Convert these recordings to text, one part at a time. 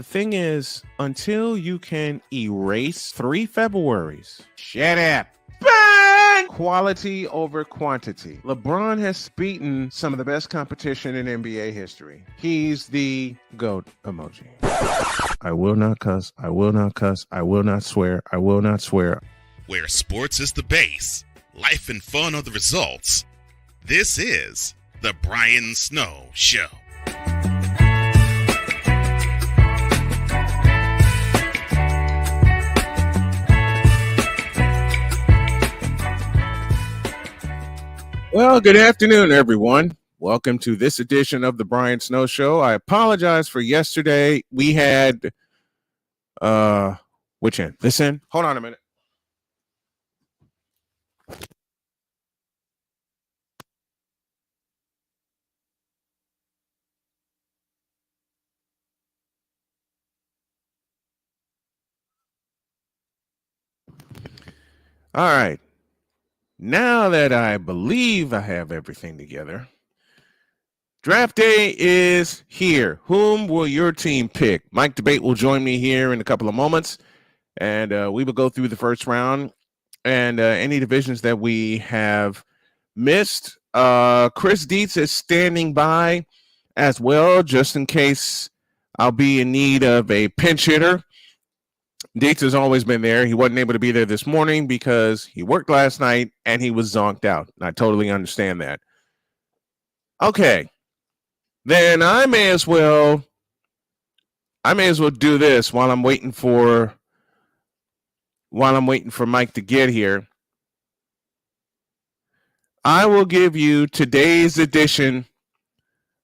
Thing is, until you can erase 3 Februaries, shut up. Bang! Quality over quantity. LeBron has beaten some of the best competition in NBA history. He's the GOAT emoji. I will not cuss. I will not cuss. I will not swear. I will not swear. Where sports is the base, life and fun are the results. This is the Brian Snow Show. Well, good afternoon, everyone. Welcome to this edition of the Brian Snow Show. I apologize for yesterday. We had, which end? This end? Hold on a minute. All right. Now that I believe I have everything together, draft day is here. Whom will your team pick? Mike Debate will join me here in a couple of moments, and we will go through the first round and any divisions that we have missed. Chris Dietz is standing by as well, just in case I'll be in need of a pinch hitter. Dietz has always been there. He wasn't able to be there this morning because he worked last night and he was zonked out. I totally understand that. Okay. Then I may as well do this while I'm waiting for Mike to get here. I will give you today's edition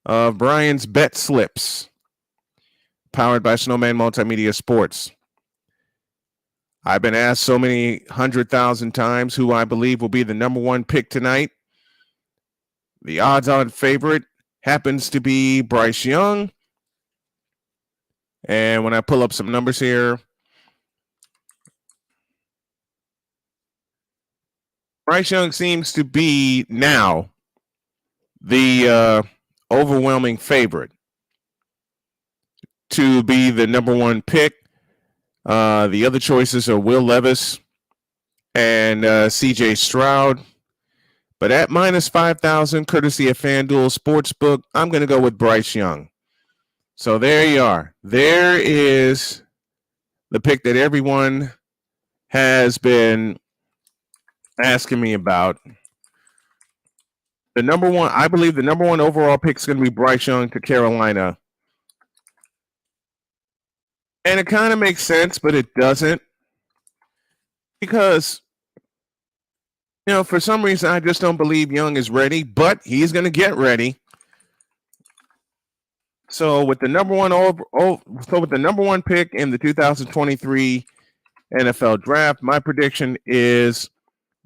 of Brian's Bet Slips, powered by Snowman Multimedia Sports. I've been asked so many 100,000 times who I believe will be the number one pick tonight. The odds-on favorite happens to be Bryce Young. And when I pull up some numbers here, Bryce Young seems to be now the overwhelming favorite to be the number one pick. The other choices are Will Levis and CJ Stroud. But at minus 5,000, courtesy of FanDuel Sportsbook, I'm going to go with Bryce Young. So there you are. There is the pick that everyone has been asking me about. I believe the number one overall pick is going to be Bryce Young to Carolina. And it kind of makes sense, but it doesn't. Because, for some reason, I just don't believe Young is ready, but he's going to get ready. So with the number one pick in the 2023 NFL Draft, my prediction is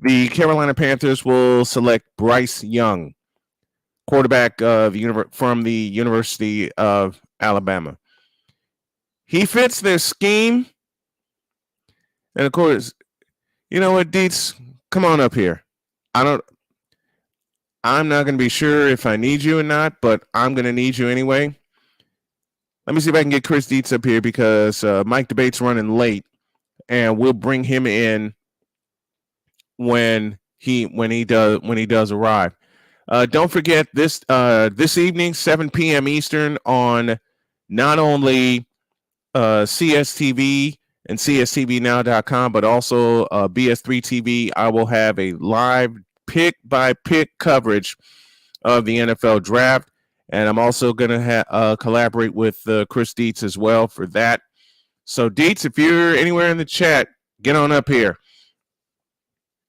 the Carolina Panthers will select Bryce Young, quarterback from the University of Alabama. He fits their scheme. And of course, you know what, Dietz? Come on up here. I'm not going to be sure if I need you or not, but I'm going to need you anyway. Let me see if I can get Chris Dietz up here because Mike Debate's running late, and we'll bring him in when he does arrive. Don't forget this evening, 7 p.m. Eastern, on not only CSTV and CSTVnow.com, but also BS3 TV. I will have a live pick by pick coverage of the NFL draft. And I'm also going to collaborate with Chris Dietz as well for that. So, Dietz, if you're anywhere in the chat, get on up here.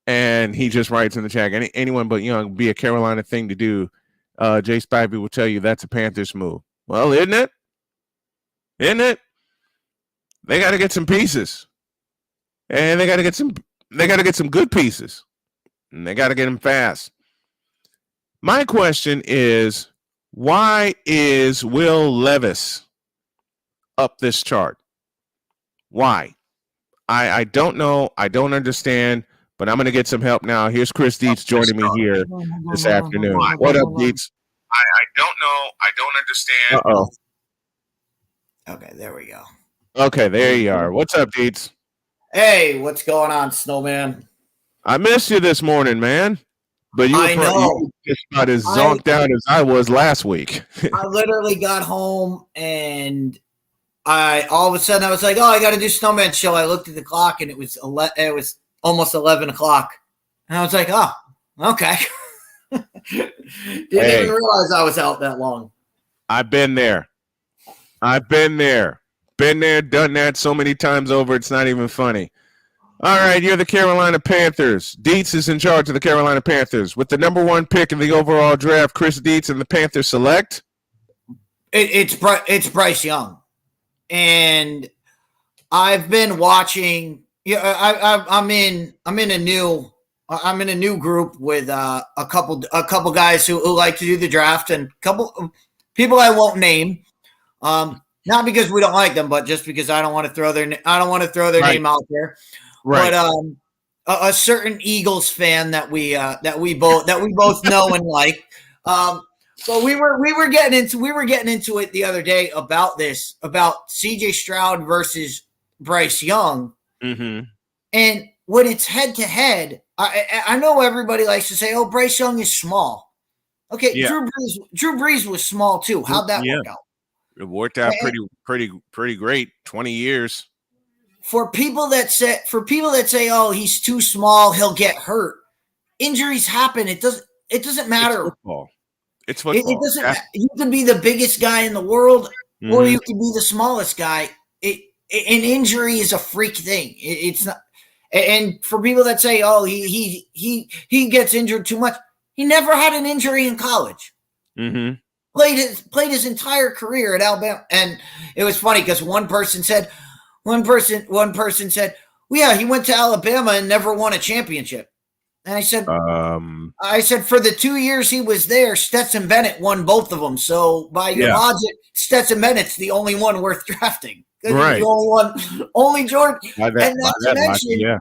And he just writes in the chat, anyone but Young, be a Carolina thing to do. Jay Spivey will tell you that's a Panthers move. Well, isn't it? Isn't it? They got to get some pieces. And they got to get some good pieces. And they got to get them fast. My question is, why is Will Levis up this chart? Why? I don't know. I don't understand, but I'm going to get some help now. Here's Chris Dietz joining me here this afternoon. What up, Dietz? I don't know. I don't understand. Uh-oh. Okay, there we go. Okay, there you are. What's up, Dietz? Hey, what's going on, Snowman? I missed you this morning, man. But you were just about as zonked out as I was last week. I literally got home and all of a sudden I was like, "Oh, I got to do Snowman show." I looked at the clock and it was almost 11 o'clock, and I was like, "Oh, okay." Didn't even realize I was out that long. I've been there. Been there, done that so many times over. It's not even funny. All right, you're the Carolina Panthers. Dietz is in charge of the Carolina Panthers. With the number 1 pick in the overall draft, Chris Dietz and the Panthers select? It's Bryce Young. And I've been watching. I'm in a new group with a couple guys who like to do the draft, and a couple people I won't name. Not because we don't like them, but just because I don't want to throw their name out there. Right. But a certain Eagles fan that we both know and like. So we were getting into it the other day about CJ Stroud versus Bryce Young. Mm-hmm. And when it's head to head, I know everybody likes to say, "Oh, Bryce Young is small." Okay, yeah. Drew Brees was small too. How'd that work out? It worked out pretty great. 20 years. For people that say, "Oh, he's too small, he'll get hurt." Injuries happen. It doesn't matter. It's football. It doesn't. You can be the biggest guy in the world, or you can be the smallest guy. An injury is a freak thing. It's not. And for people that say, "Oh, he gets injured too much," he never had an injury in college. Mm-hmm. Played his entire career at Alabama, and it was funny because one person said, "Well, yeah, he went to Alabama and never won a championship." And I said, for the 2 years he was there, Stetson Bennett won both of them. So by your logic, Stetson Bennett's the only one worth drafting. Right. The only one, only Jordan. And not to mention,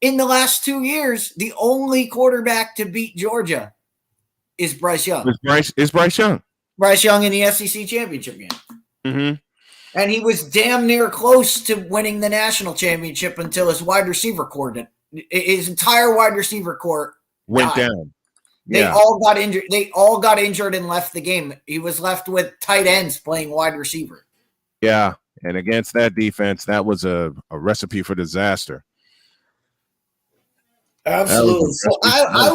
in the last 2 years, the only quarterback to beat Georgia is Bryce Young. Is Bryce Young. Bryce Young in the SEC championship game. Mm-hmm. And he was damn near close to winning the national championship until his wide receiver core did. His entire wide receiver core went down. They all got injured. They all got injured and left the game. He was left with tight ends playing wide receiver. Yeah, and against that defense, that was a recipe for disaster. Absolutely. So I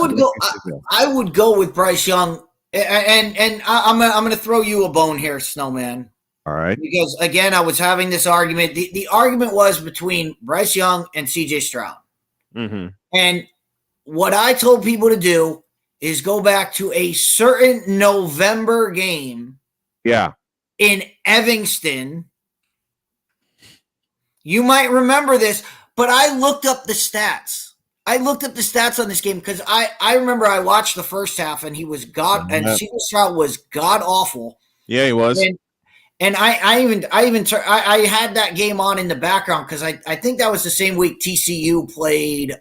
would go with Bryce Young, and I'm going to throw you a bone here, Snowman. All right. Because again, I was having this argument. The argument was between Bryce Young and CJ Stroud. Mm-hmm. And what I told people to do is go back to a certain November game. Yeah. In Evanston. You might remember this, but I looked up the stats. I looked up the stats on this game because I remember I watched the first half and he was and CJ Stroud was god awful. Yeah, he was. And I had that game on in the background because I think that was the same week TCU played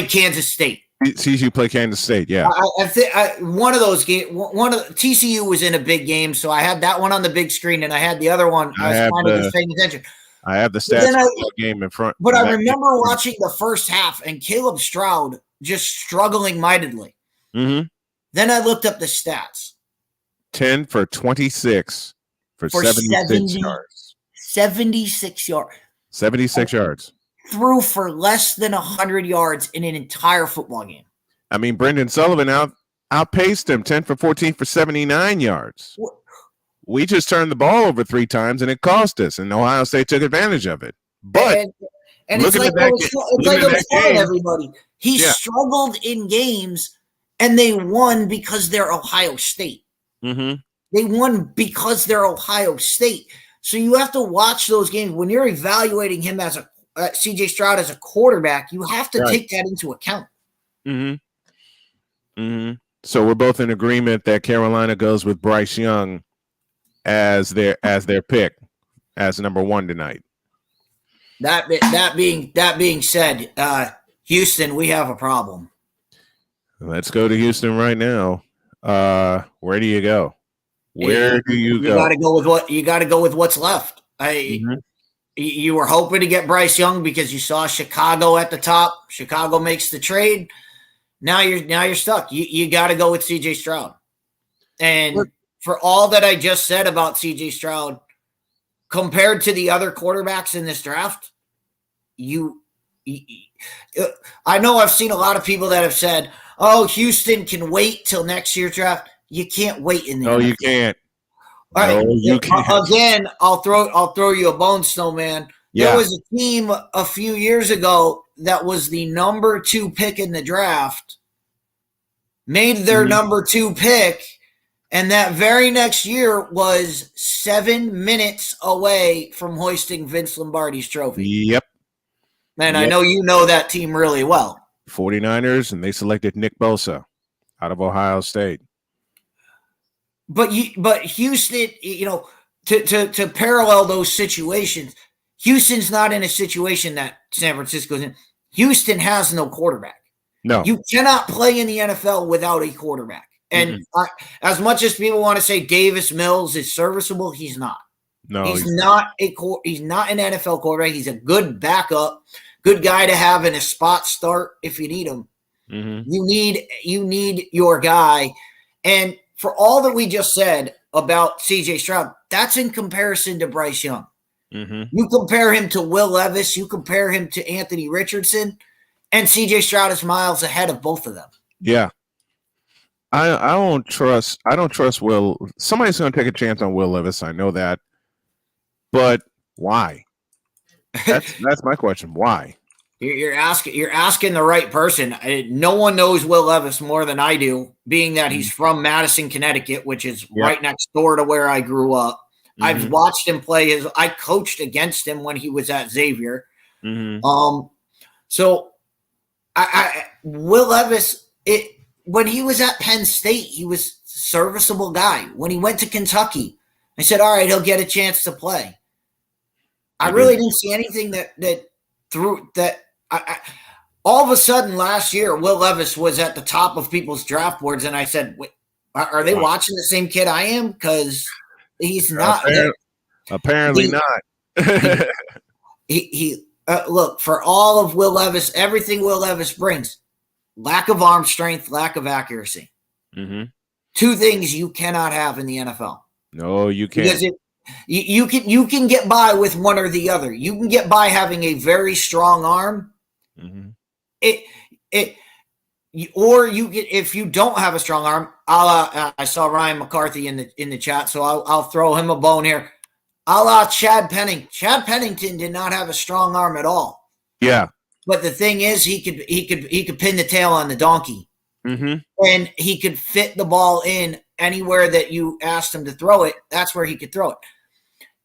Kansas State. TCU played Kansas State, yeah. I think one of those games, TCU was in a big game, so I had that one on the big screen, and I had the other one. I was kind of just paying attention. I have the stats of the game in front. But I remember watching the first half and Caleb Stroud just struggling mightily. Mm-hmm. Then I looked up the stats. 10 for 26 for 76 yards. 76 yards. 76 yards. Threw for less than 100 yards in an entire football game. I mean, Brendan Sullivan outpaced him 10 for 14 for 79 yards. We just turned the ball over 3 times, and it cost us, and Ohio State took advantage of it. But and it's like I was telling everybody, he struggled in games, and they won because they're Ohio State. Mm-hmm. They won because they're Ohio State. So you have to watch those games. When you're evaluating him as a CJ Stroud as a quarterback, you have to take that into account. Mm-hmm. Mm-hmm. So we're both in agreement that Carolina goes with Bryce Young as their pick as number 1 tonight. That being said, Houston, we have a problem. Let's go to Houston right now. Where do you go? Where do you go? You got to go with what's left. You were hoping to get Bryce Young because you saw Chicago at the top. Chicago makes the trade. Now you're stuck. You got to go with CJ Stroud. And for all that I just said about CJ Stroud, compared to the other quarterbacks in this draft, I know I've seen a lot of people that have said, "Oh, Houston can wait till next year's draft." You can't wait in the No, NFL. you can't. All right. No, you can't. Again, I'll throw you a bone, Snowman. Yeah. There was a team a few years ago that was the number 2 pick in the draft, made their number 2 pick, and that very next year was 7 minutes away from hoisting Vince Lombardi's trophy. Yep. Man, I know you know that team really well. 49ers, and they selected Nick Bosa out of Ohio State. But Houston, to parallel those situations, Houston's not in a situation that San Francisco's in. Houston has no quarterback. No. You cannot play in the NFL without a quarterback. And as much as people want to say Davis Mills is serviceable, he's not. No, he's not an NFL quarterback. He's a good backup, good guy to have in a spot start if you need him. Mm-hmm. You need your guy. And for all that we just said about CJ Stroud, that's in comparison to Bryce Young. Mm-hmm. You compare him to Will Levis, you compare him to Anthony Richardson, and CJ Stroud is miles ahead of both of them. Yeah. I don't trust Will. Somebody's going to take a chance on Will Levis. I know that. But why? That's my question. Why? You're asking the right person. No one knows Will Levis more than I do, being that he's from Madison, Connecticut, which is right next door to where I grew up. Mm-hmm. I've watched him play. I coached against him when he was at Xavier. Mm-hmm. So Will Levis, when he was at Penn State, he was a serviceable guy. When he went to Kentucky, I said, all right, he'll get a chance to play. I really didn't see anything all of a sudden last year, Will Levis was at the top of people's draft boards. And I said, wait, are they watching the same kid I am? Because he's not. Apparently not. Look, for all of Will Levis, everything Will Levis brings, lack of arm strength, lack of accuracy. Mm-hmm. 2 things you cannot have in the NFL. No, you can't. Because you can get by with one or the other. You can get by having a very strong arm. Mm-hmm. Or you get, if you don't have a strong arm, I saw Ryan McCarthy in the chat, so I'll throw him a bone here. A la Chad Pennington. Chad Pennington did not have a strong arm at all. Yeah. But the thing is, he could pin the tail on the donkey. Mm-hmm. And he could fit the ball in anywhere that you asked him to throw it. That's where he could throw it.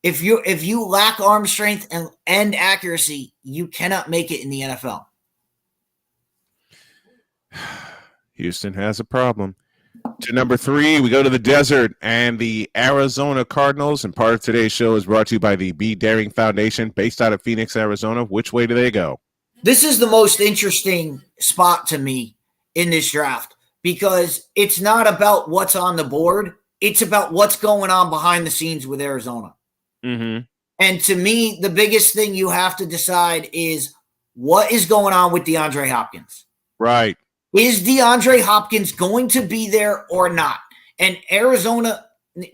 If you lack arm strength and accuracy, you cannot make it in the NFL. Houston has a problem. To number 3, we go to the desert and the Arizona Cardinals. And part of today's show is brought to you by the Be Daring Foundation, based out of Phoenix, Arizona. Which way do they go? This is the most interesting spot to me in this draft because it's not about what's on the board. It's about what's going on behind the scenes with Arizona. Mm-hmm. And to me, the biggest thing you have to decide is what is going on with DeAndre Hopkins. Right. Is DeAndre Hopkins going to be there or not? And Arizona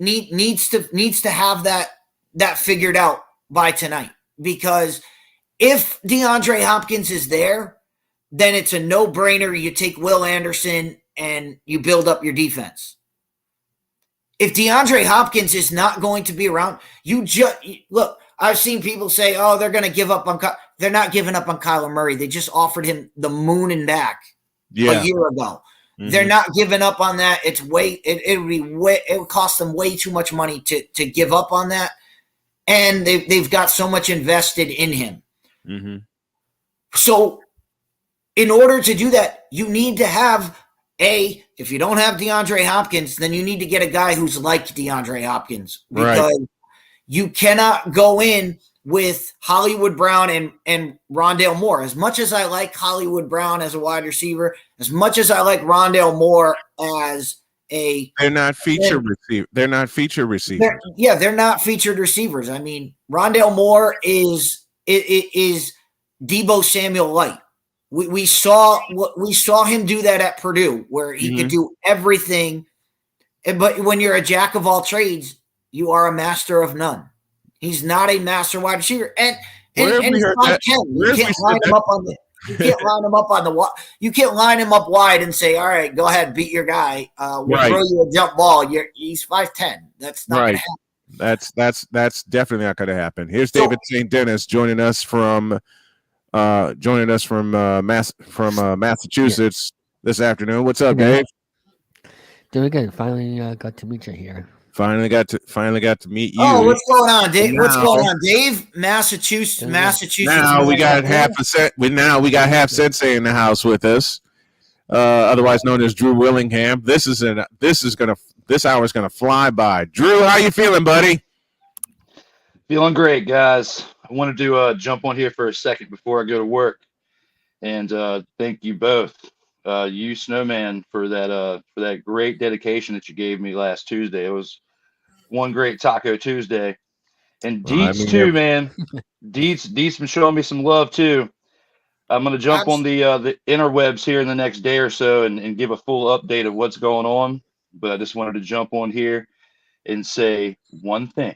needs to have that figured out by tonight, because if DeAndre Hopkins is there, then it's a no-brainer. You take Will Anderson and you build up your defense. If DeAndre Hopkins is not going to be around, look, I've seen people say, oh, they're going to give up on – they're not giving up on Kyler Murray. They just offered him the moon and back a year ago. Mm-hmm. They're not giving up on that. It would cost them way too much money to give up on that. And they've got so much invested in him. Mm-hmm. So in order to do that, you need to have if you don't have DeAndre Hopkins, then you need to get a guy who's like DeAndre Hopkins, because you cannot go in with Hollywood Brown and Rondale Moore. As much as I like Hollywood Brown as a wide receiver, as much as I like Rondale Moore as they're not featured receivers. They're not featured receivers. I mean, Rondale Moore is Deebo Samuel light. We saw him do that at Purdue, where he could do everything. But when you're a jack of all trades, you are a master of none. He's not a master wide receiver, and he's 5'10". You can't line him up on the. You can't line him up on the. You can't line him up wide and say, "All right, go ahead, beat your guy. We'll throw you a jump ball." He's 5'10". That's not going to happen. That's definitely not going to happen. Here's David St. Dennis joining us from Massachusetts this afternoon. What's up, Dave? Doing good. Finally got to meet you here. Finally got to meet you. Oh, what's going on, Dave? What's going on, Dave? Massachusetts. Now we got half Sensei in the house with us, otherwise known as Drew Willingham. This hour is gonna fly by. Drew, how you feeling, buddy? Feeling great, guys. I wanted to jump on here for a second before I go to work, and thank you both, you Snowman, for that great dedication that you gave me last Tuesday. It was one great Taco Tuesday, and Deets too, man. Deets been showing me some love too. I'm gonna jump on the interwebs here in the next day or so and give a full update of what's going on. But I just wanted to jump on here and say one thing.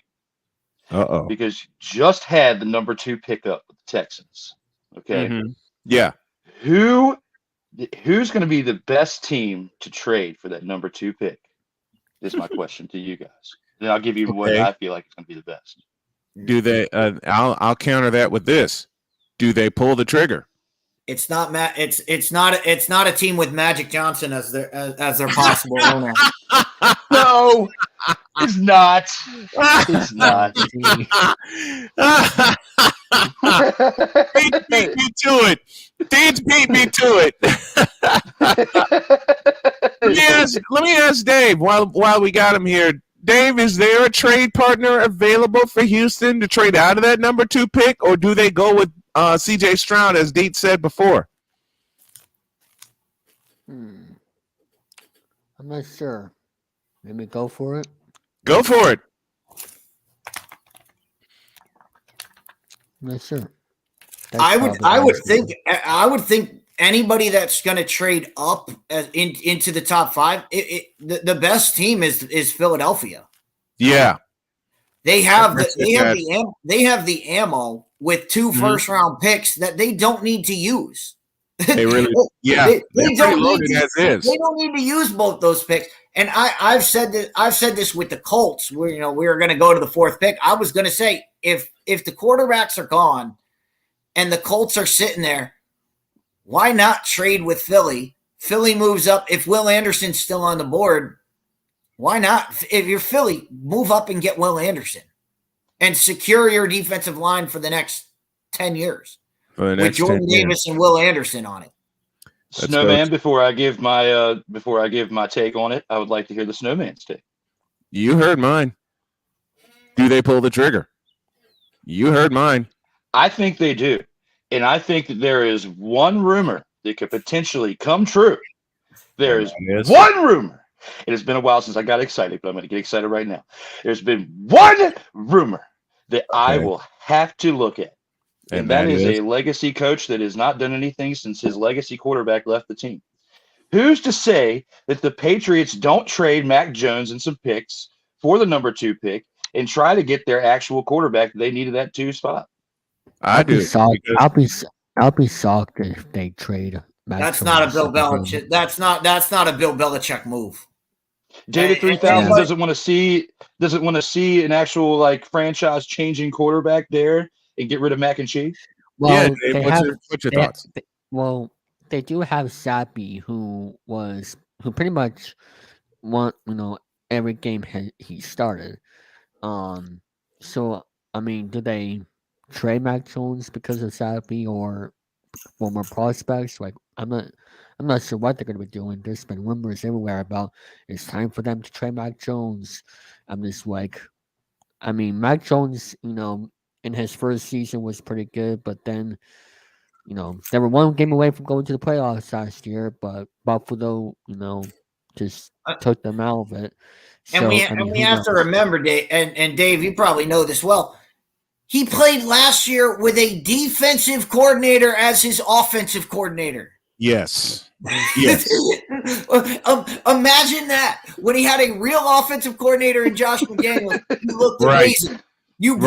Because you just had the number 2 pickup with the Texans. Okay. Mm-hmm. Yeah. Who's going to be the best team to trade for that number 2 pick? Is my question to you guys. And I'll give you what I feel like is going to be the best. Do they? I'll counter that with this. Do they pull the trigger? It's not It's not a team with Magic Johnson as their possible owner. No, it's not. It's not. Beat me to it. Deeds beat me to it. Let me ask Dave while we got him here. Dave, is there a trade partner available for Houston to trade out of that number 2 pick, or do they go with C.J. Stroud, as Deet said before? I'm not sure. Maybe go for it. Go for it. I'm not sure. I would think anybody that's going to trade up into the top 5, the best team is Philadelphia. Yeah, they have the ammo with 2 first-round picks that they don't need to use. They really, they don't need to use both those picks. And I've said this with the Colts, where we were going to go to the 4th pick. I was going to say if the quarterbacks are gone and the Colts are sitting there, why not trade with Philly? Philly moves up. If Will Anderson's still on the board, why not? If you're Philly, move up and get Will Anderson and secure your defensive line for the next 10 years with Jordan Davis and Will Anderson on it. Snowman, before I give my take on it, I would like to hear the Snowman's take. You heard mine. Do they pull the trigger? You heard mine. I think they do. And I think that there is one rumor that could potentially come true. There is one rumor. It has been a while since I got excited, but I'm going to get excited right now. There's been one rumor that I will have to look at. And that is a legacy coach that has not done anything since his legacy quarterback left the team. Who's to say that the Patriots don't trade Mac Jones and some picks for the number 2 pick and try to get their actual quarterback that they needed that 2 spot? I do. I'll be shocked if they trade. That's not a Bill Belichick. That's not a Bill Belichick move. David 3000 doesn't want to see an actual like franchise changing quarterback there and get rid of Mac and Cheese. Well, Dave, what's your thoughts? They do have Sappy, who pretty much won, every game he started. So I mean, do they trade Mac Jones because of Sappy or for more prospects? Like, I'm not sure what they're going to be doing. There's been rumors everywhere about it's time for them to trade Mac Jones. I'm just like, I mean, Mac Jones, in his first season was pretty good, but then, they were one game away from going to the playoffs last year, but Buffalo, just took them out of it. And we have to remember, Dave, and Dave, you probably know this well. He played last year with a defensive coordinator as his offensive coordinator. Yes. Yes. Imagine that. When he had a real offensive coordinator in Josh McDaniels, he looked amazing. You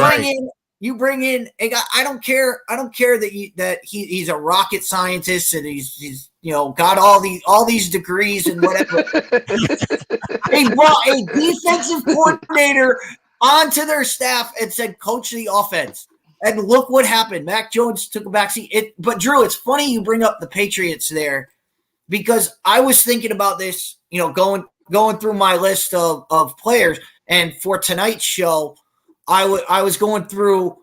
bring in a guy. I don't care that he's a rocket scientist and he's got all these degrees and whatever. They brought a defensive coordinator onto their staff and said, coach the offense. And look what happened. Mac Jones took a backseat. But Drew, it's funny you bring up the Patriots there because I was thinking about this, going through my list of players. And for tonight's show, I was going through,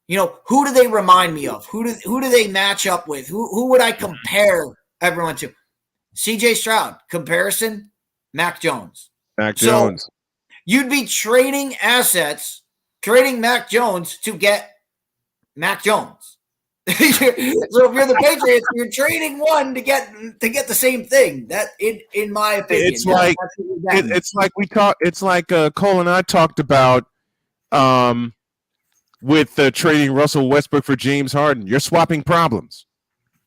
who do they remind me of? Who do they match up with? Who would I compare everyone to? CJ Stroud. Comparison, Mac Jones. Mac Jones. So you'd be trading assets, trading Mac Jones to get Mac Jones. So if you're the Patriots, you're trading one to get the same thing. That in my opinion, it's like Cole and I talked about with trading Russell Westbrook for James Harden. You're swapping problems.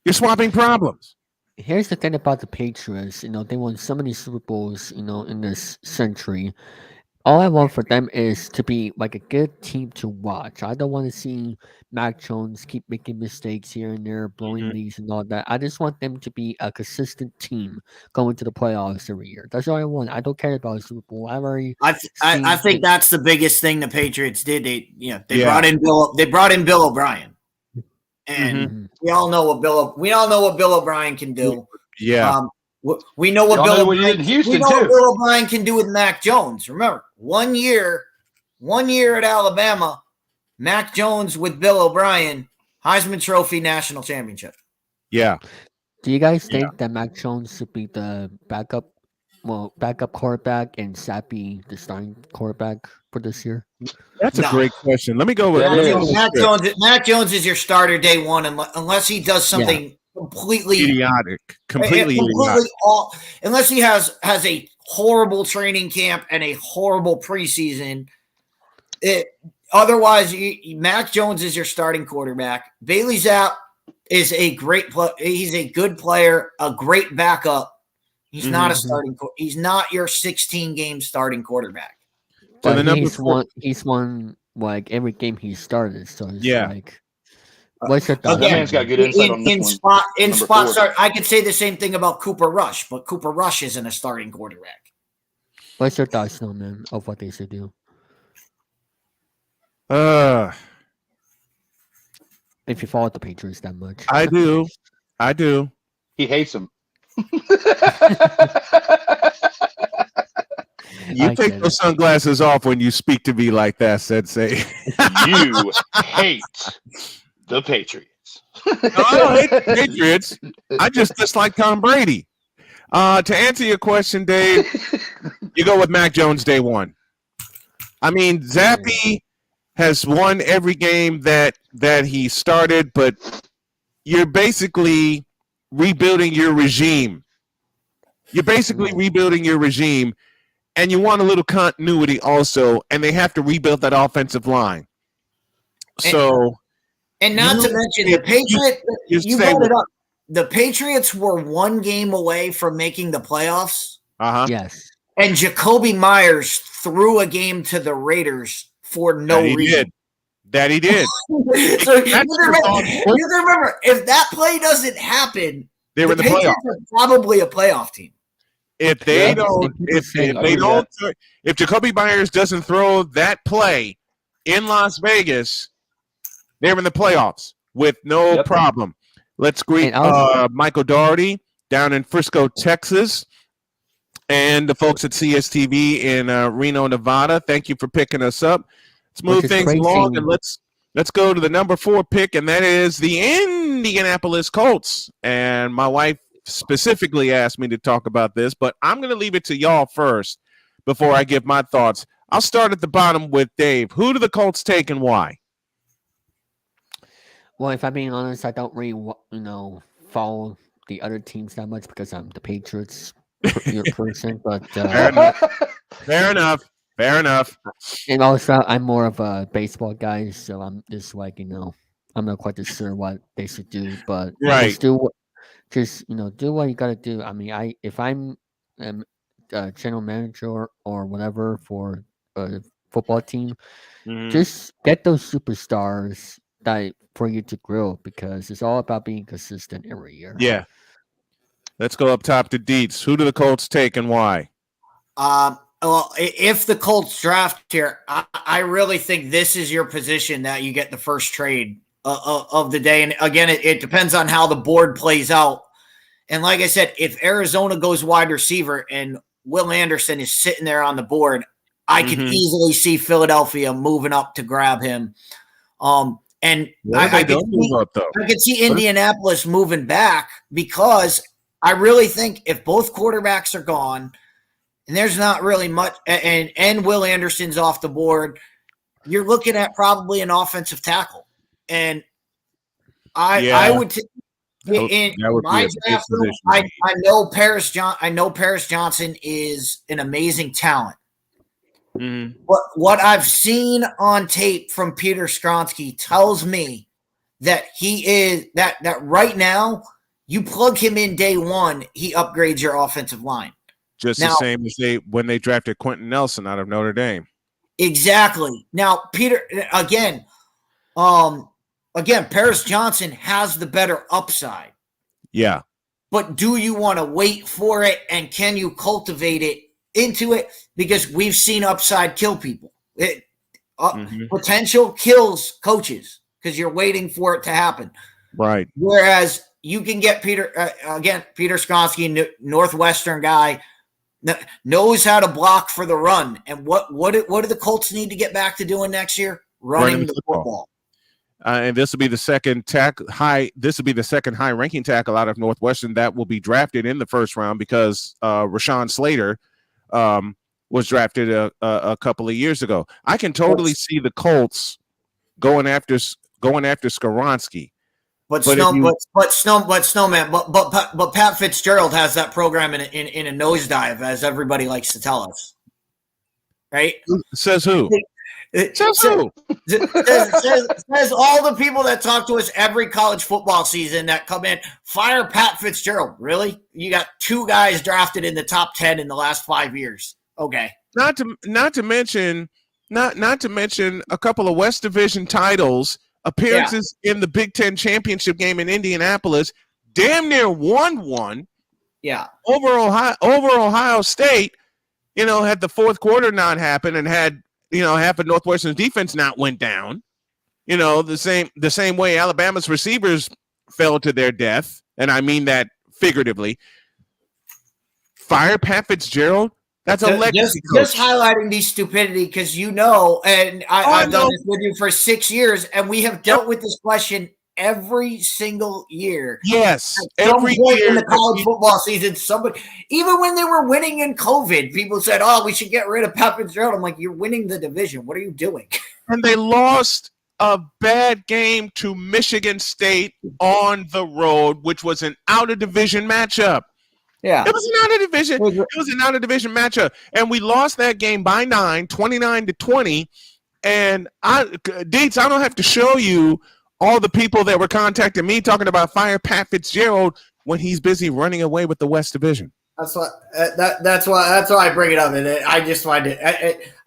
Here's the thing about the Patriots. They won so many Super Bowls, in this century. All I want for them is to be like a good team to watch. I don't want to see Mac Jones keep making mistakes here and there, blowing leads and all that. I just want them to be a consistent team going to the playoffs every year. That's all I want. I don't care about a Super Bowl. I think that's the biggest thing the Patriots did. They brought in Bill O'Brien, and we all know what Bill O'Brien can do. Yeah. We know what Bill O'Brien can do with Mac Jones. Remember, one year at Alabama, Mac Jones with Bill O'Brien, Heisman Trophy national championship. Yeah. Do you guys think that Mac Jones should be the backup quarterback and Sappy the starting quarterback for this year? That's a great question. Let me go with Mac Jones is your starter day one unless he does something completely idiotic. Unless he has a horrible training camp and a horrible preseason. Otherwise, Mac Jones is your starting quarterback. Bailey Zapp is a great player. He's a good player, a great backup. He's not a starting. He's not your 16-game starting quarterback. But he's won like every game he started. So it's like. What's your thought? That man's got good insight on this in spot start. I could say the same thing about Cooper Rush, but Cooper Rush isn't a starting quarterback. What's your thoughts, man, of what they should do? If you follow the Patriots that much, I do. He hates them. You take those sunglasses off when you speak to me like that, Sensei. You hate the Patriots. I hate the Patriots. I just dislike Tom Brady. To answer your question, Dave, you go with Mac Jones day one. I mean, Zappy has won every game that he started, but you're basically rebuilding your regime. You're basically rebuilding your regime, and you want a little continuity also, and they have to rebuild that offensive line. So, and not to mention the Patriots. You brought it up. The Patriots were one game away from making the playoffs. Yes. And Jacoby Myers threw a game to the Raiders for no reason. That he did. So you remember, if that play doesn't happen, they were in the playoffs. Are probably a playoff team. If they don't, if Jacoby Myers doesn't throw that play in Las Vegas, they're in the playoffs with no problem. Let's greet Michael Doherty down in Frisco, Texas, and the folks at CSTV in Reno, Nevada. Thank you for picking us up. Let's move things along, and let's go to the number 4 pick, and that is the Indianapolis Colts. And my wife specifically asked me to talk about this, but I'm going to leave it to y'all first before I give my thoughts. I'll start at the bottom with Dave. Who do the Colts take and why? Well, if I'm being honest, I don't really, follow the other teams that much because I'm the Patriots person. But Fair enough. And also, I'm more of a baseball guy, so I'm just like, I'm not quite sure what they should do, but do what you got to do. I mean, if I'm general manager or whatever for a football team, just get those superstars for you to grow, because it's all about being consistent every year. Yeah. Let's go up top to Dietz. Who do the Colts take and why? Well, if the Colts draft here, I really think this is your position that you get the first trade of the day. And again, it depends on how the board plays out. And like I said, if Arizona goes wide receiver and Will Anderson is sitting there on the board, I can easily see Philadelphia moving up to grab him. And I can see Indianapolis moving back, because I really think if both quarterbacks are gone and there's not really much, and Will Anderson's off the board, you're looking at probably an offensive tackle. And I would in my draft room, I know Paris Johnson is an amazing talent. What I've seen on tape from Peter Skronsky tells me that he is that right now, you plug him in day one, he upgrades your offensive line. Just the same as when they drafted Quentin Nelson out of Notre Dame. Exactly. Now, Peter, again, Paris Johnson has the better upside. Yeah. But do you want to wait for it, and can you cultivate it into it? Because we've seen upside kill people. Potential kills coaches because you're waiting for it to happen. Right. Whereas you can get Peter Skronsky, Northwestern guy, knows how to block for the run. And what do the Colts need to get back to doing next year? Running the football. And this will be the second high-ranking tackle out of Northwestern that will be drafted in the first round, because Rashawn Slater was drafted a couple of years ago. I can totally see the Colts going after Skoronski. But Pat Fitzgerald has that program in a nosedive, as everybody likes to tell us. Right? Says who? Says all the people that talk to us every college football season that come in, fire Pat Fitzgerald. Really? You got 2 guys drafted in the top 10 in the last 5 years. Okay. Not to mention a couple of West Division titles, appearances in the Big Ten championship game in Indianapolis, damn near won one. Yeah. Over Ohio State, had the fourth quarter not happen and had, half of Northwestern's defense not went down. The same way Alabama's receivers fell to their death, and I mean that figuratively. Fire Pat Fitzgerald. That's a legacy coach. Just highlighting the stupidity, because and I've done this with you for 6 years, and we have dealt with this question every single year. Yes, At some every point year in the college football season, somebody, even when they were winning in COVID, people said, "Oh, we should get rid of Pat Fitzgerald." I'm like, "You're winning the division. What are you doing?" and they lost a bad game to Michigan State on the road, which was an out of division matchup. Yeah, It was an out of division. It was an out of division matchup, and we lost that game by 9, 29-20. And Deets, I don't have to show you all the people that were contacting me talking about fire Pat Fitzgerald when he's busy running away with the West Division. that's why. That's why I bring it up, and I just find it.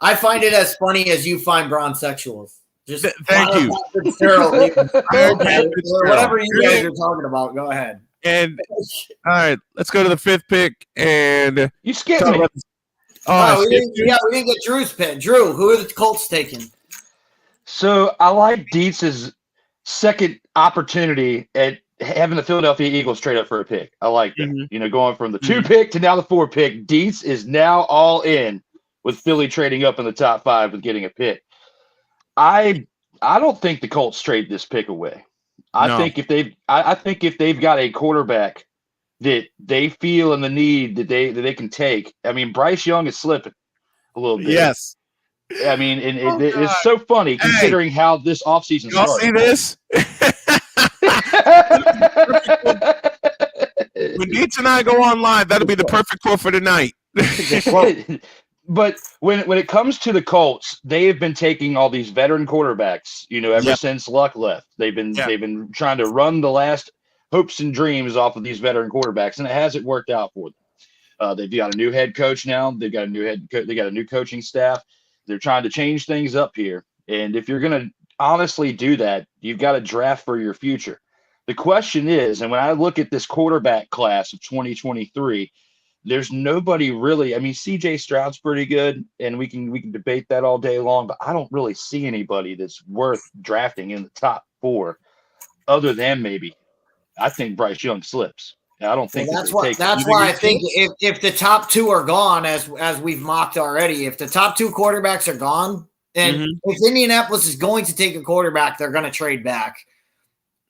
I find it as funny as you find bronsexuals. Just Thank you. Whatever you guys are talking about, go ahead. And all right, let's go to the 5th pick. And You skipped me. We didn't get Drew's pick. Drew, who are the Colts taking? So I like Dietz's second opportunity at having the Philadelphia Eagles trade up for a pick. I like that. Mhm. Going from the 2 pick to now the 4 pick. Dietz is now all in with Philly trading up in the top 5 and getting a pick. I don't think the Colts trade this pick away. I think if they've got a quarterback that they feel in the need that they can take. I mean, Bryce Young is slipping a little bit. yes, I mean, and it's so funny considering how this offseason y'all started. see this? When Deets and I go on live, that'll be the perfect quote for tonight. But when it comes to the Colts, they have been taking all these veteran quarterbacks, ever since Luck left. They've been trying to run the last hopes and dreams off of these veteran quarterbacks, and it hasn't worked out for them. They've got a new head coach now. They've got a new they got a new coaching staff. They're trying to change things up here. And if you're going to honestly do that, you've got to draft for your future. The question is, and when I look at this quarterback class of 2023, there's nobody really. I mean, CJ Stroud's pretty good, and we can debate that all day long, but I don't really see anybody that's worth drafting in the top 4 other than maybe I think Bryce Young slips. I don't think that's why I think if the top 2 are gone, as we've mocked already, if the top 2 quarterbacks are gone, and if Indianapolis is going to take a quarterback, they're going to trade back.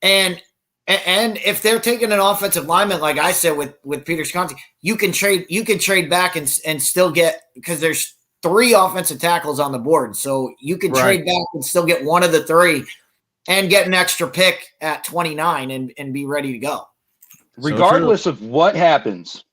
And if they're taking an offensive lineman, like I said with Peter Sconti, you can trade back and still get, because there's 3 offensive tackles on the board, so you can trade back and still get one of the 3 and get an extra pick at 29 and be ready to go. Regardless of what happens,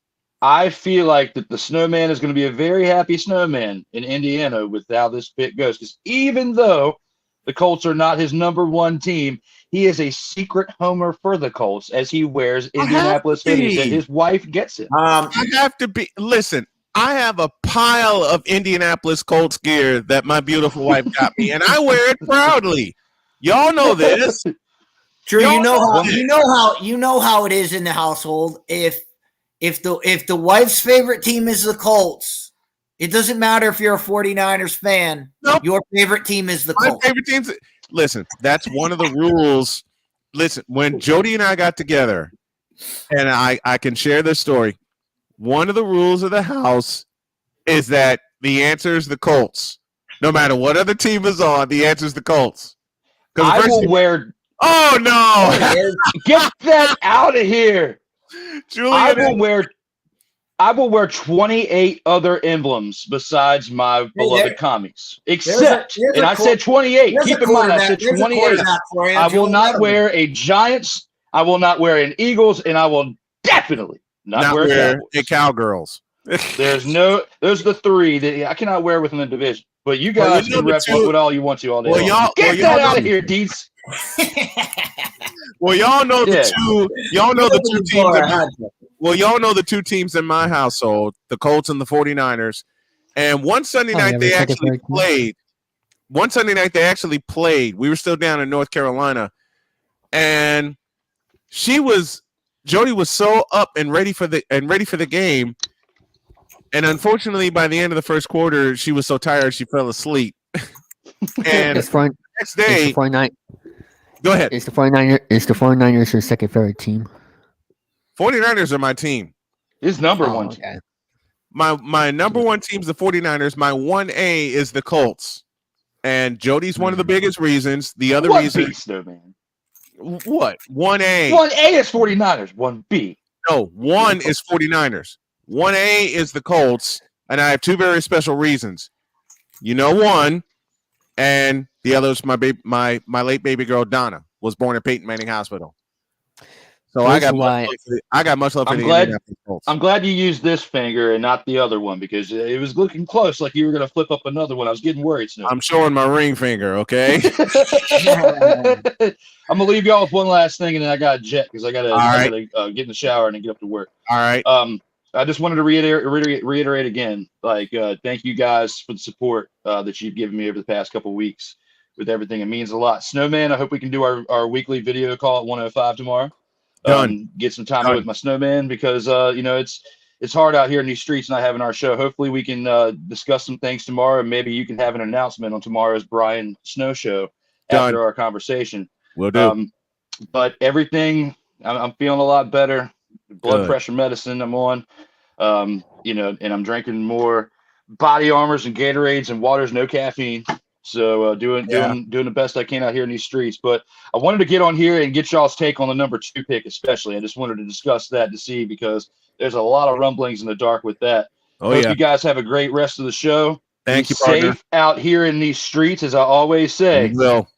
I feel like that the snowman is going to be a very happy snowman in Indiana with how this pick goes. Because even though the Colts are not his number 1 team, he is a secret homer for the Colts as he wears Indianapolis hoodies and his wife gets it. I have to be. Listen, I have a pile of Indianapolis Colts gear that my beautiful wife got me, and I wear it proudly. Y'all know this. Drew, you know how it is in the household. If the wife's favorite team is the Colts, it doesn't matter if you're a 49ers fan. Nope. Your favorite team is the Colts. My favorite teams. Listen, that's one of the rules. Listen, when Jody and I got together, and I can share this story, one of the rules of the house is that the answer is the Colts. No matter what other team is on, the answer is the Colts. I will wear. Oh no! Get that out of here! Julian, I will wear 28 other emblems besides my beloved commies. Except, and I said 28. Keep in mind, I said 28. I will not wear a Giants. I will not wear an Eagles, and I will definitely not wear a Cowgirls. Those are the 3 that I cannot wear within the division. But you guys can rep with all you want to all day. Get that out of here, Deets. Well, y'all know the 2. Y'all know the 2 teams. Well, y'all know the 2 teams in my household, the Colts and the 49ers. And one Sunday night they actually played. One Sunday night they actually played. We were still down in North Carolina, and Jody was so up and ready for the game. And unfortunately, by the end of the first quarter, she was so tired she fell asleep. And the next day, go ahead. Is the 49ers your second favorite team? 49ers are my team. His number 1 team. Okay. My number 1 team is the 49ers. My 1A is the Colts. And Jody's one of the biggest reasons. The other reason. Beast, though, man. What? 1A. 1A is 49ers. 1B. No, 1 is 49ers. 1A is the Colts, and I have two very special reasons. You know, one, and the other is my late baby girl Donna was born at Peyton Manning Hospital. So I got much love for the Indianapolis Colts. I'm glad you used this finger and not the other one because it was looking close, like you were going to flip up another one. I was getting worried. I'm showing my ring finger, okay? I'm gonna leave y'all with one last thing, and then I got to jet because I got to get in the shower and then get up to work. All right. I just wanted to reiterate again, thank you guys for the support that you've given me over the past couple of weeks with everything. It means a lot. Snowman, I hope we can do our weekly video call at 1:05 tomorrow. Done. Get some time with my snowman because it's hard out here in these streets not having our show. Hopefully we can discuss some things tomorrow, and maybe you can have an announcement on tomorrow's Brian Snow show after our conversation. Will do. But everything, I'm feeling a lot better. Blood pressure medicine I'm on, and I'm drinking more body armors and Gatorades and waters, no caffeine. So doing the best I can out here in these streets. But I wanted to get on here and get y'all's take on the number 2 pick, especially. I just wanted to discuss that to see because there's a lot of rumblings in the dark with that. Hope you guys have a great rest of the show. Thank you, partner. partner. Safe out here in these streets, as I always say. You will.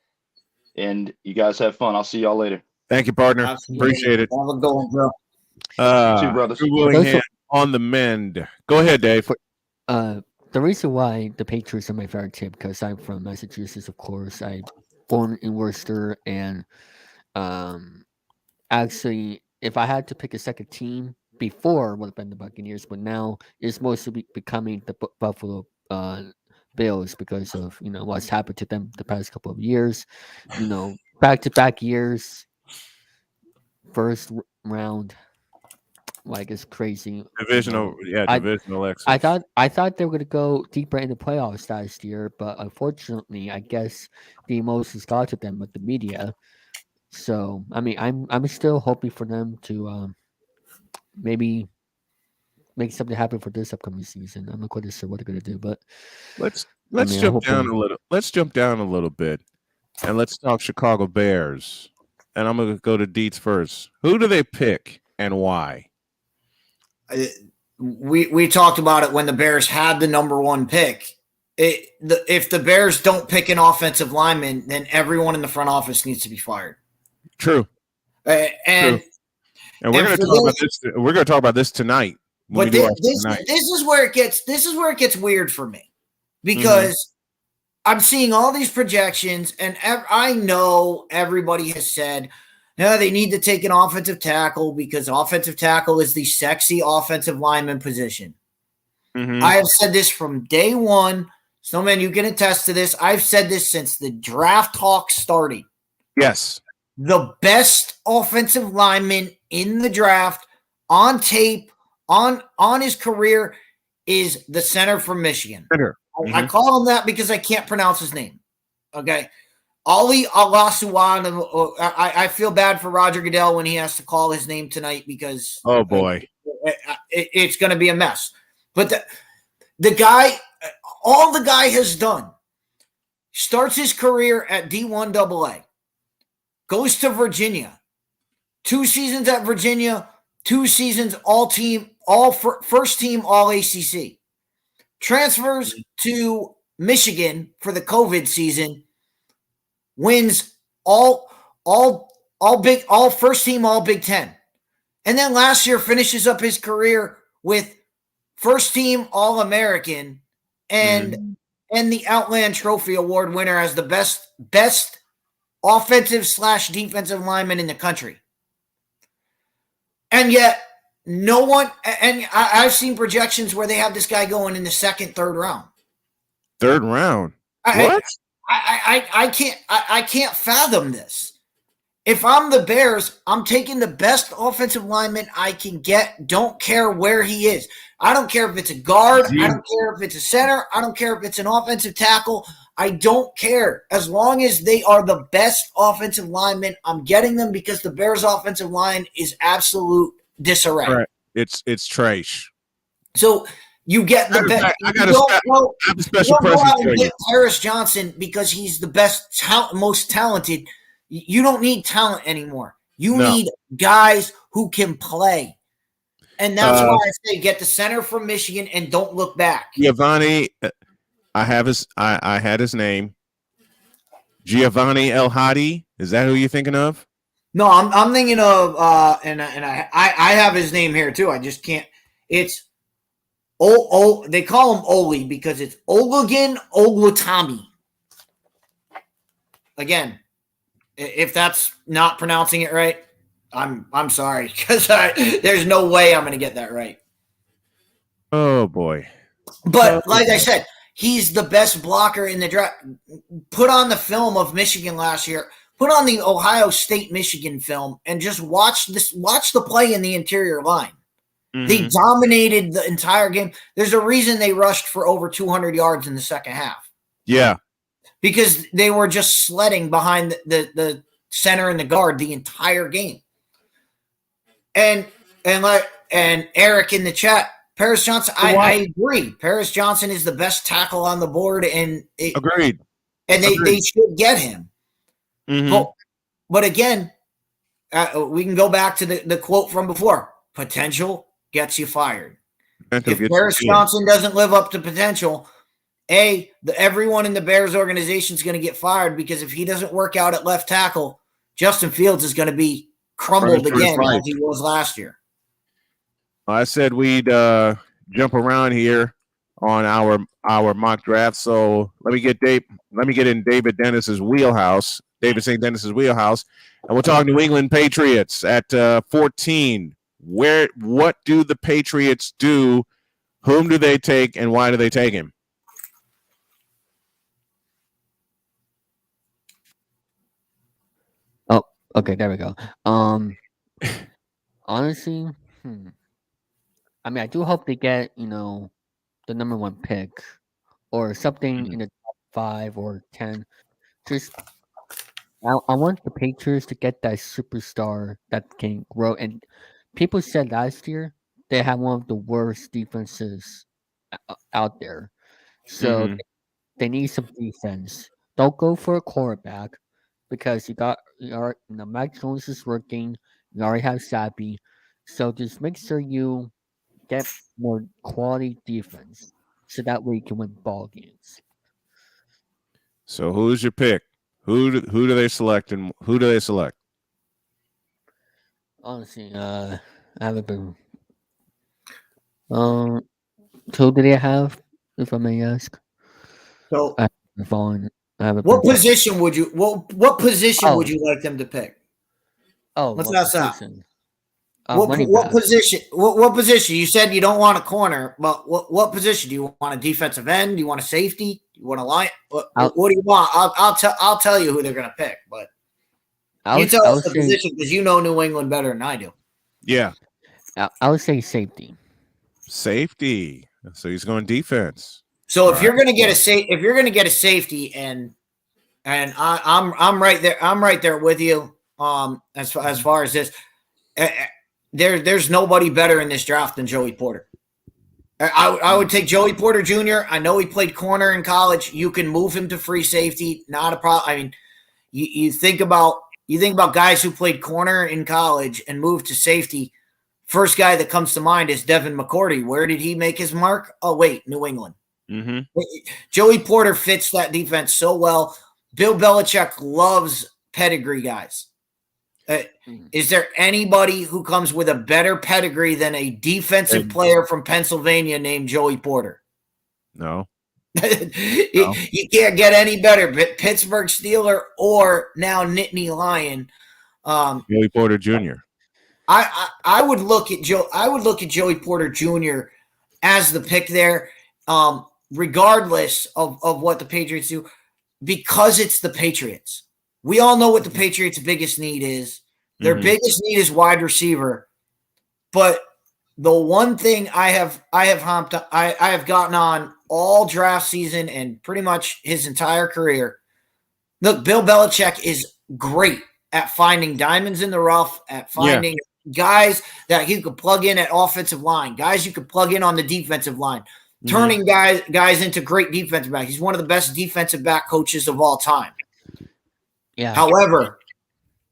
And you guys have fun. I'll see y'all later. Thank you, partner. Absolutely. Appreciate it. Have a good one, bro. Two brothers. Drew Willingham on the mend. Go ahead, Dave. The reason why the Patriots are my favorite team because I'm from Massachusetts, of course. I born in Worcester, and actually, if I had to pick a second team, before would have been the Buccaneers, but now it's mostly becoming the Buffalo Bills because of what's happened to them the past couple of years. Back-to-back years, first round. Like it's crazy. Divisional exit. I thought they were gonna go deeper in the playoffs last year, but unfortunately, I guess the emotions got to them with the media. So I mean, I'm still hoping for them to maybe make something happen for this upcoming season. I'm not quite sure what they're gonna do, but let's jump down a little. Let's jump down a little bit, and let's talk Chicago Bears. And I'm gonna go to Dietz first. Who do they pick and why? We talked about it when the Bears had the number 1 pick. If the Bears don't pick an offensive lineman, then everyone in the front office needs to be fired. True. And we're going to talk about this. We're going to talk about this tonight. But this is where it gets weird for me because I'm seeing all these projections, and I know everybody has said, no, they need to take an offensive tackle because offensive tackle is the sexy offensive lineman position. I have said this from day one. Snowman, you can attest to this. I've said this since the draft talk started. Yes. The best offensive lineman in the draft on tape, on his career, is the center from Michigan. I call him that because I can't pronounce his name. Okay. Ali Alasuan. I feel bad for Roger Goodell when he has to call his name tonight because oh boy, it's going to be a mess. But the guy, all the guy has done, starts his career at D1 AA, goes to Virginia, 2 seasons at Virginia, 2 seasons first team all ACC, transfers to Michigan for the COVID season. Wins all first team, all Big Ten. And then last year finishes up his career with first team All American and the Outland Trophy Award winner as the best offensive / defensive lineman in the country. And yet no one, and I've seen projections where they have this guy going in the 2nd, 3rd round. 3rd round. What? I can't fathom this. If I'm the Bears, I'm taking the best offensive lineman I can get. Don't care where he is. I don't care if it's a guard. I don't care if it's a center. I don't care if it's an offensive tackle. I don't care. As long as they are the best offensive lineman, I'm getting them because the Bears' offensive line is absolute disarray. Right. It's trash. So you get the best. I have a special present for you. Harris Johnson because he's the best, most talented. You don't need talent anymore. You No. need guys who can play. And that's why I say get the center from Michigan and don't look back. Giovanni, I had his name. Giovanni El Hadi. Is that who you're thinking of? No, I'm thinking of and I have his name here too. I just can't. It's they call him Oli because it's Olugun Olutami. Again, if that's not pronouncing it right, I'm sorry because there's no way I'm going to get that right. Oh boy. But like I said, he's the best blocker in the draft. Put on the film of Michigan last year. Put on the Ohio State Michigan film and just watch the play in the interior line. Mhm. They dominated the entire game. There's a reason they rushed for over 200 yards in the second half Yeah. because they were just sledding behind the center and the guard the entire game. And Eric in the chat, Paris Johnson, I agree. Paris Johnson is the best tackle on the board, and Agreed. they should get him. Mhm. But again, we can go back to the quote from before. Potential gets you fired. If Paris Johnson doesn't live up to potential, everyone in the Bears organization is going to get fired because if he doesn't work out at left tackle, Justin Fields is going to be crumbled again as he was last year. I said we'd jump around here on our mock draft. So let me get in David Dennis's wheelhouse. David St. Dennis's wheelhouse, and we'll talk New England Patriots at 14. What do the Patriots do? Whom do they take, and why do they take him? Oh, okay, there we go. Honestly, I mean, I do hope they get the number 1 pick or something in the top 5 or 10. Just I want the Patriots to get that superstar that can grow. And people said last year they had one of the worst defenses out there, so they need some defense. Don't go for a quarterback because Mac Jones is working. You already have Sappy, so just make sure you get more quality defense so that way you can win ball games. So who's your pick? Who do they select, and who do they select? Honestly, I haven't been. Who do they have, if I may ask? So, I haven't what been- position would you would you like them to pick? Oh, What's what that sound? position? What Running back. position? What position? You said you don't want a corner, but what position do you want? A defensive end? Do you want a safety? Do you want a line? What do you want? I'll tell you who they're going to pick, but you tell us the position because you know New England better than I do. Yeah, I would say safety. safety. So he's going defense. So if you're going to get a safety, and I'm right there, with you. As far as this, there's nobody better in this draft than Joey Porter. I would take Joey Porter Jr. I know he played corner in college. You can move him to free safety, not a problem. I mean, you think about guys who played corner in college and moved to safety. First guy that comes to mind is Devin McCourty. Where did he make his mark? Oh wait, New England. Mm-hmm. Joey Porter fits that defense so well. Bill Belichick loves pedigree guys. Is there anybody who comes with a better pedigree than a defensive player from Pennsylvania named Joey Porter? No. You can't get any better. Pittsburgh Steeler or now Nittany Lion. Joey Porter Jr. I would look at Joey Porter Jr. as the pick there, regardless of what the Patriots do, because it's the Patriots. We all know what the Patriots' biggest need is. Their biggest need is wide receiver. But the one thing I have gotten on all draft season and pretty much his entire career. Look, Bill Belichick is great at finding diamonds in the rough, at finding guys that he could plug in at offensive line, guys you could plug in on the defensive line, turning guys into great defensive backs. He's one of the best defensive back coaches of all time. Yeah. However,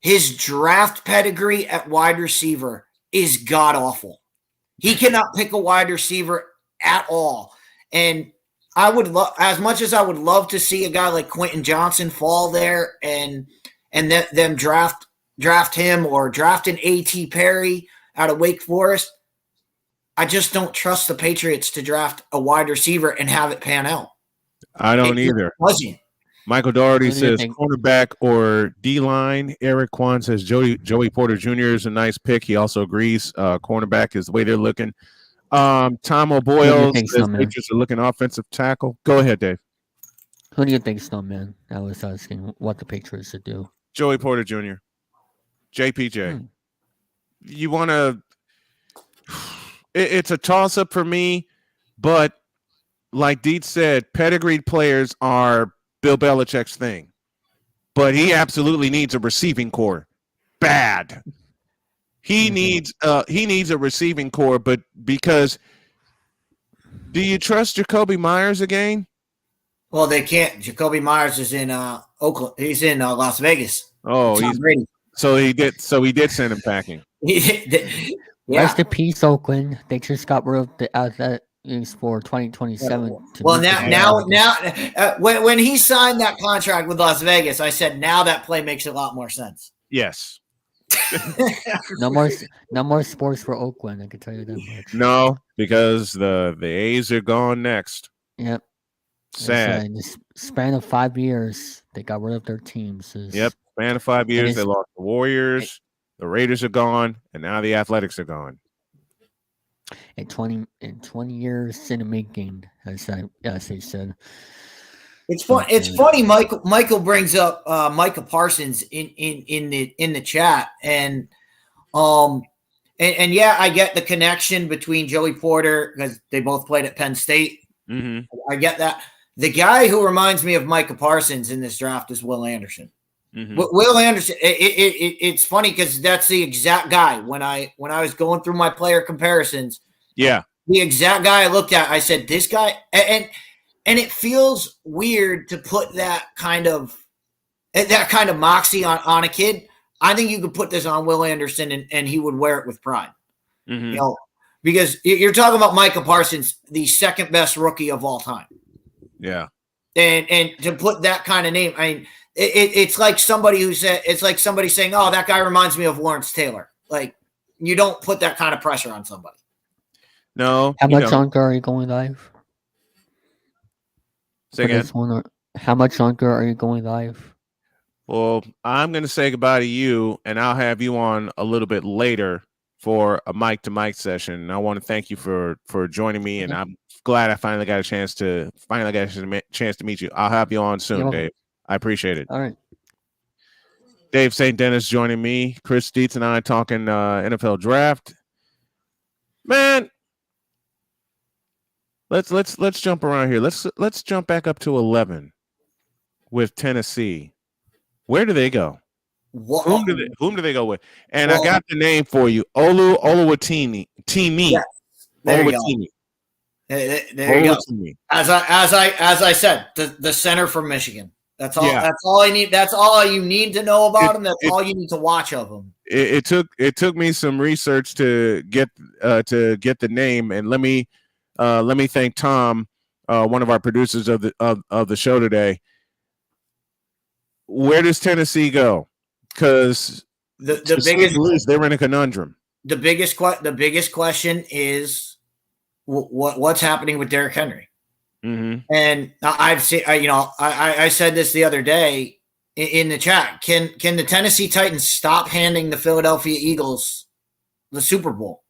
his draft pedigree at wide receiver is god awful. He cannot pick a wide receiver at all. And I would love, as much as I would love to see a guy like Quentin Johnson fall there and them draft him or draft an A.T. Perry out of Wake Forest. I just don't trust the Patriots to draft a wide receiver and have it pan out. I don't either. Wasn't. Michael Doherty What do you says think? cornerback or D-line. Eric Kwan says Joey Porter Jr. is a nice pick. He also agrees cornerback is the way they're looking. Tom O'Boyle think, says Snowman? Patriots are looking offensive tackle. Go ahead, Dave. Who do you think, Snowman? I was asking what the Patriots should do. Joey Porter Jr. JPJ. Hmm. You want to it's a toss-up for me, but like Deet said, pedigreed players are Bill Belichick's thing. But he absolutely needs a receiving core. Bad. He needs a receiving core, but because do you trust Jacoby Myers again? Well, they can't. Jacoby Myers is in Oakland. He's in Las Vegas. Oh, Tom Brady. so he did send him packing. Yeah. Rest in peace, Oakland. They just got rid of the athletics for 2027. Well, now, when he signed that contract with Las Vegas, I said now that play makes a lot more sense. Yes. no more sports for Oakland. I can tell you that much. No, because the A's are gone next. Yep. Sad. In the span of 5 years, they got rid of their teams. Yep. Span of 5 years, it's- they lost the Warriors, the Raiders are gone, and now the Athletics are gone. In 20 years in the making, as they said. It's fun. It's funny. Michael brings up Micah Parsons in the chat, and yeah, I get the connection between Joey Porter because they both played at Penn State. Mm-hmm. I get that. The guy who reminds me of Micah Parsons in this draft is Will Anderson. Mm-hmm. Will Anderson. It's funny because that's the exact guy. When I was going through my player comparisons, Yeah. the exact guy I looked at, I said, this guy, and it feels weird to put that kind of moxie on a kid. I think you could put this on Will Anderson and he would wear it with pride. Mm-hmm. You know, because you're talking about Micah Parsons, the second best rookie of all time. Yeah. And to put that kind of name, I mean, it's like somebody who said, it's like somebody saying, oh, that guy reminds me of Lawrence Taylor. Like, you don't put that kind of pressure on somebody. No. How much longer are you going live? Say again. How much longer are you going live? Well, I'm going to say goodbye to you, and I'll have you on a little bit later for a mic to mic session. And I want to thank you for joining me, and I'm glad I finally got a chance to meet you. I'll have you on soon, Dave. I appreciate it. All right. Dave St. Dennis joining me. Chris Dietz and I talking NFL draft. Man, let's jump around here. Let's jump back up to 11 with Tennessee. Where do they go? Whom do they go with? And I got the name for you, Oluwatimi. Yes, there you go. There you go. As I said, the center from Michigan. That's all. Yeah. That's all I need. That's all you need to know about him. That's all you need to watch of him. It took me some research to get the name, and let me thank Tom, one of our producers of the show today. Where does Tennessee go? Because the biggest they're in a conundrum. The biggest question is what's happening with Derrick Henry. Mm-hmm. And I've seen, I said this the other day in the chat. Can the Tennessee Titans stop handing the Philadelphia Eagles the Super Bowl?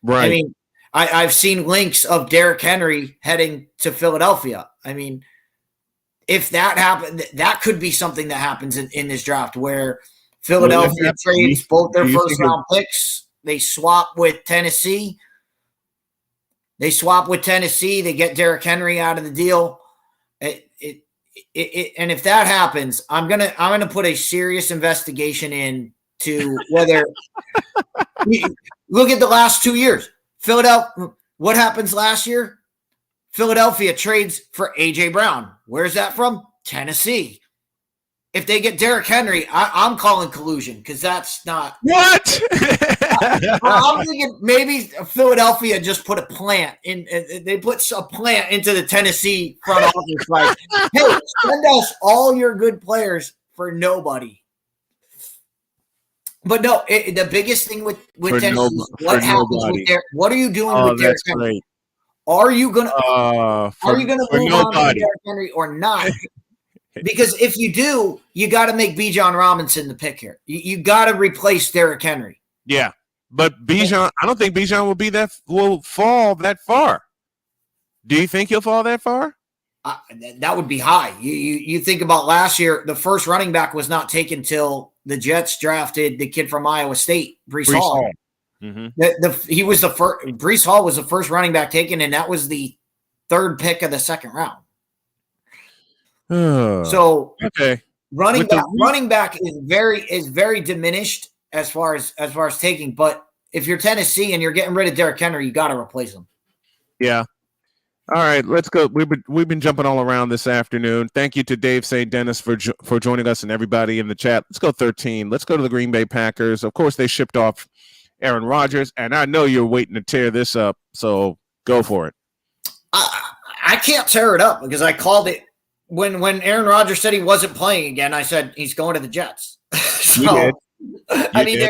Right. I mean, I've seen links of Derrick Henry heading to Philadelphia. I mean, if that happened, that could be something that happens in this draft where Philadelphia trades both their first round picks. They swap with Tennessee. They get Derrick Henry out of the deal. And if that happens, I'm gonna put a serious investigation into whether look at the last 2 years. Philadelphia. What happens last year? Philadelphia trades for A.J. Brown. Where's that from? Tennessee. if they get Derrick Henry, I'm calling collusion because that's not What? I'm thinking maybe Philadelphia just put a plant in. They put a plant into the Tennessee front office, like, hey, send us all your good players for nobody. But no, the biggest thing with Tennessee is what happens with Derrick. What are you doing with Derrick Henry? Great. Are you gonna move on to Derrick Henry or not? Because if you do, you got to make Bijan Robinson the pick here. You got to replace Derrick Henry. Yeah, but Bijan, I don't think Bijan will fall that far. Do you think he'll fall that far? That would be high. You think about last year, the first running back was not taken till the Jets drafted the kid from Iowa State, Breece Hall. Mm-hmm. He was the first. Breece Hall was the first running back taken, and that was the third pick of the second round. So okay, running back is very diminished as far as taking. But if you're Tennessee and you're getting rid of Derrick Henry, you got to replace him. Yeah. All right, let's go. We've been jumping all around this afternoon. Thank you to Dave St. Dennis for joining us and everybody in the chat. Let's go 13. Let's go to the Green Bay Packers. Of course, they shipped off Aaron Rodgers, and I know you're waiting to tear this up, so go for it. I can't tear it up because I called it when Aaron Rodgers said he wasn't playing again. I said he's going to the Jets. So I mean,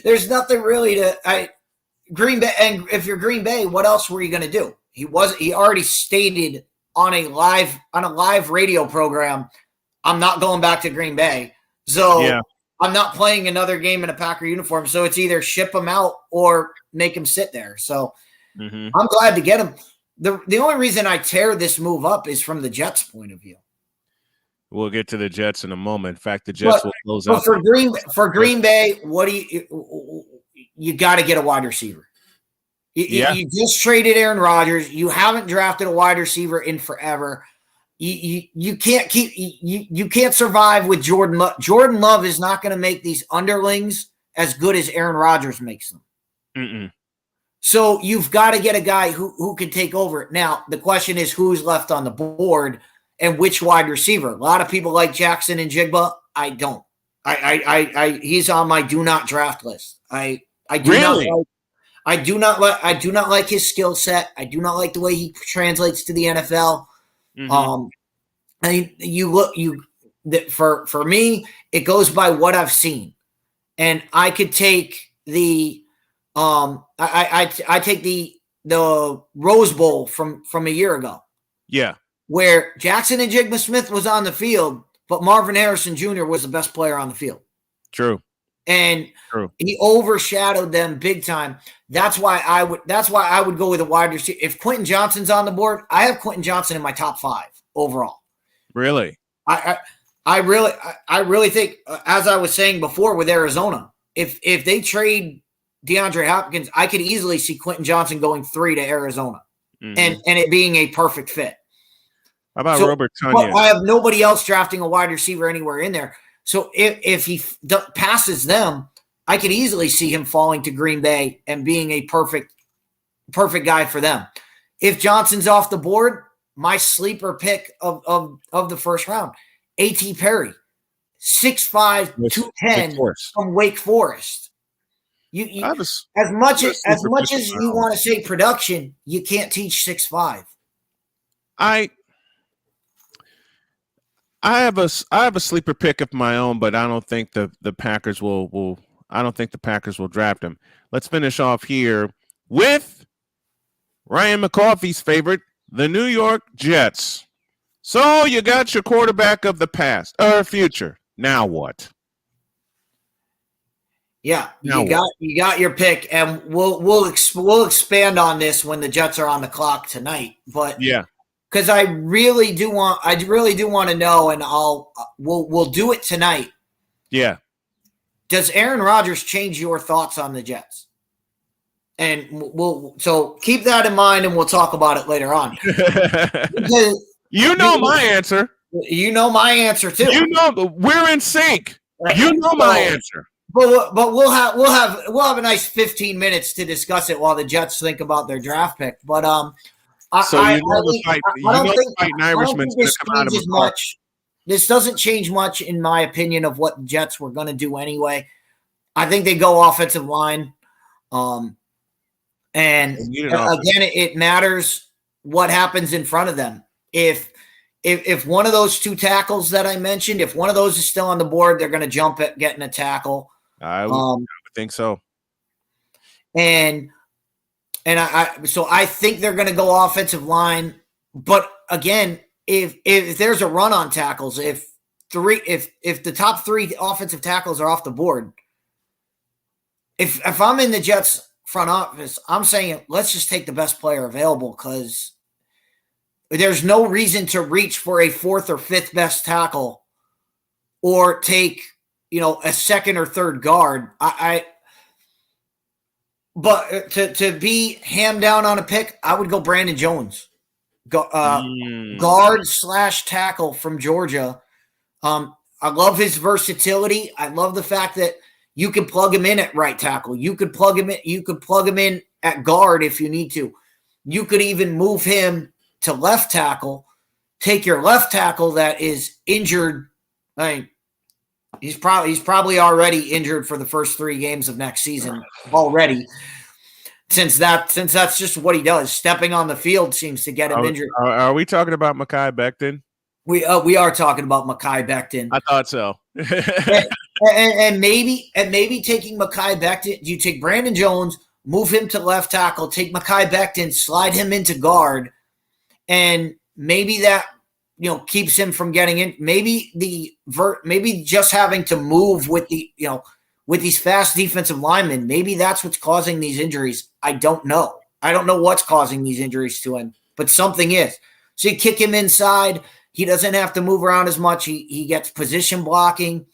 there's nothing really to Green Bay. And if you're Green Bay, what else were you going to do? He already stated on a live radio program, I'm not going back to Green Bay. So yeah. I'm not playing another game in a Packer uniform. So it's either ship him out or make him sit there. So I'm glad to get him. The only reason I tear this move up is from the Jets' point of view. We'll get to the Jets in a moment. In fact, the Jets will close out. For Green Bay, what do you got to get a wide receiver. You just traded Aaron Rodgers. You haven't drafted a wide receiver in forever. You can't you can't survive with Jordan Love. Jordan Love is not going to make these underlings as good as Aaron Rodgers makes them. Mm-mm. So you've got to get a guy who can take over. Now, the question is who's left on the board and which wide receiver. A lot of people like Jackson and Jigba. I don't. He's on my do not draft list. I do not like his skill set. I do not like the way he translates to the NFL. For me, it goes by what I've seen, and I could take the I take the Rose Bowl from a year ago. Yeah, where Jackson and Jigba Smith was on the field, but Marvin Harrison Jr. was the best player on the field. True. And he overshadowed them big time. That's why I would go with a wide receiver. If Quentin Johnson's on the board, I have Quentin Johnson in my top 5 overall. Really? I really think, as I was saying before with Arizona, if they trade DeAndre Hopkins, I could easily see Quentin Johnson going 3 to Arizona and it being a perfect fit. How about Robert Tonyan? I have nobody else drafting a wide receiver anywhere in there. So if he passes them, I could easily see him falling to Green Bay and being a perfect guy for them. If Johnson's off the board, my sleeper pick of the first round, A.T. Perry, 6'5", 210 from Wake Forest. As much as you want to say production, you can't teach 6'5". I have a sleeper pick of my own, but I don't think the Packers will I don't think the Packers will draft him. Let's finish off here with Ryan McCoffey's favorite, the New York Jets. So you got your quarterback of the past or future. Now what? Yeah, you got your pick, and we'll expand on this when the Jets are on the clock tonight. But yeah. Because I really do want to know, and we'll do it tonight. Yeah. Does Aaron Rodgers change your thoughts on the Jets? And so keep that in mind, and we'll talk about it later on. My answer. You know my answer too. We're in sync. You know my answer. But we'll have a nice 15 minutes to discuss it while the Jets think about their draft pick. But So the fight Irishman's going to come out of the park. this doesn't change much in my opinion of what the Jets were going to do anyway. I think they go offensive line. And again, it matters what happens in front of them. If one of those two tackles that I mentioned, if one of those is still on the board, they're going to jump at getting a tackle. I would think so. And I think they're going to go offensive line. But again, if there's a run on tackles, if the top 3 offensive tackles are off the board, if I'm in the Jets front office, I'm saying let's just take the best player available, because there's no reason to reach for a 4th or 5th best tackle or take, a 2nd or 3rd guard. But to be hammed down on a pick, I would go Brandon Jones, guard / tackle from Georgia. I love his versatility. I love the fact that you can plug him in at right tackle. You could plug him in. You could plug him in at guard if you need to. You could even move him to left tackle. Take your left tackle that is injured. I mean, he's probably already injured for the first 3 games of next season already. Since that's just what he does. Stepping on the field seems to get him injured. Are we talking about Mekhi Becton? We are talking about Mekhi Becton. I thought so. and maybe taking Mekhi Becton, you take Brandon Jones, move him to left tackle, take Mekhi Becton, slide him into guard, and maybe that keeps him from getting in. Maybe just having to move with with these fast defensive linemen, maybe that's what's causing these injuries. I don't know. I don't know what's causing these injuries to him, but something is. So you kick him inside. He doesn't have to move around as much. He gets position blocking.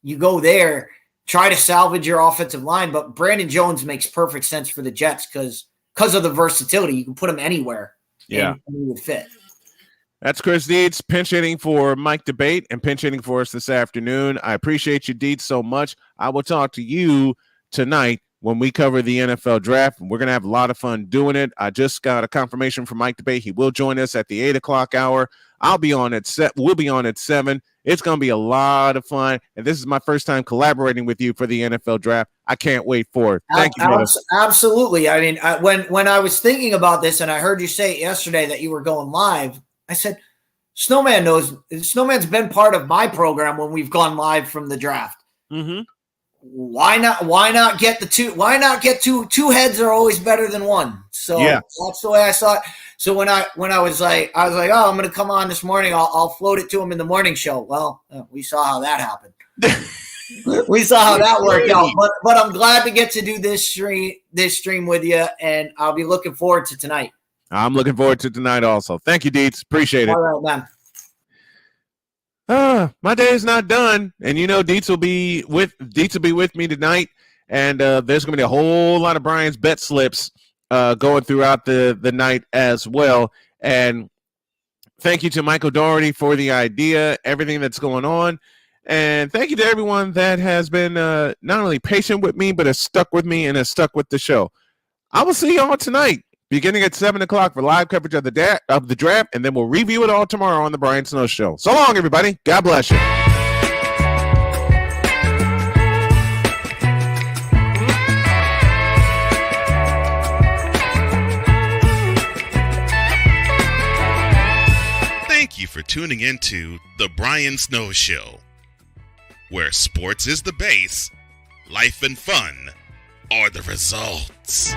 You go there, try to salvage your offensive line. But Brandon Jones makes perfect sense for the Jets because of the versatility. You can put him anywhere. Yeah. And he would fit. That's Chris Dietz, pinch hitting for Mike Debate and pinch hitting for us this afternoon. I appreciate you, Dietz, so much. I will talk to you tonight when we cover the NFL draft. We're going to have a lot of fun doing it. I just got a confirmation from Mike Debate. He will join us at the 8 o'clock hour. We'll be on at 7. It's going to be a lot of fun. And this is my first time collaborating with you for the NFL draft. I can't wait for it. Thank you, brother. Absolutely. I mean, when I was thinking about this and I heard you say yesterday that you were going live, I said, Snowman's been part of my program when we've gone live from the draft. Mm-hmm. Why not get the two? Why not get two heads are always better than one. So yeah. That's the way I saw it. So when I was like, oh, I'm going to come on this morning. I'll float it to him in the morning show. Well, we saw how that happened. We saw how that worked out. But I'm glad to get to do this stream with you, and I'll be looking forward to tonight. I'm looking forward to tonight also. Thank you, Dietz. Appreciate it. All right, man. My day is not done, and Dietz will be with me tonight, and there's going to be a whole lot of Brian's bet slips going throughout the night as well. And thank you to Michael Doherty for the idea, everything that's going on, and thank you to everyone that has been not only patient with me, but has stuck with me and has stuck with the show. I will see y'all tonight, beginning at 7 o'clock for live coverage of the draft, and then we'll review it all tomorrow on the Brian Snow Show. So long, everybody. God bless you. Thank you for tuning into the Brian Snow Show, where sports is the base, life and fun are the results.